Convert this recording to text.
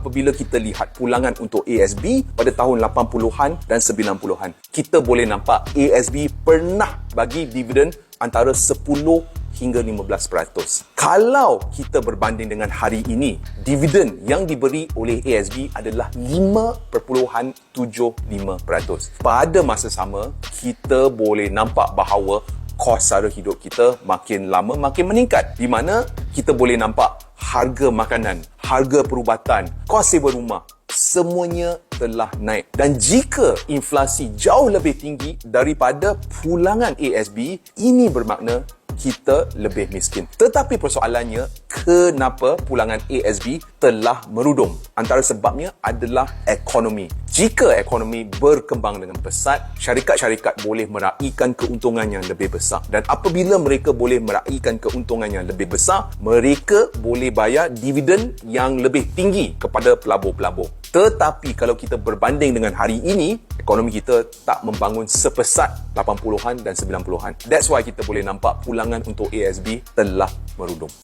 apabila kita lihat pulangan untuk ASB pada tahun 80-an dan 90-an. Kita boleh nampak ASB pernah bagi dividen antara 10 hingga 15%. Kalau kita berbanding dengan hari ini, dividen yang diberi oleh ASB adalah 5.75%. Pada masa sama, kita boleh nampak bahawa kos sara hidup kita makin lama makin meningkat, di mana kita boleh nampak harga makanan, harga perubatan, kos sewa rumah, semuanya telah naik. Dan jika inflasi jauh lebih tinggi daripada pulangan ASB, ini bermakna kita lebih miskin. Tetapi persoalannya, kenapa pulangan ASB telah merudum? Antara sebabnya adalah ekonomi. Jika ekonomi berkembang dengan pesat, syarikat-syarikat boleh meraihkan keuntungan yang lebih besar. Dan apabila mereka boleh meraihkan keuntungan yang lebih besar, mereka boleh bayar dividen yang lebih tinggi kepada pelabur-pelabur. Tetapi kalau kita berbanding dengan hari ini, ekonomi kita tak membangun sepesat 80-an dan 90-an. That's why kita boleh nampak pulangan untuk ASB telah merudum.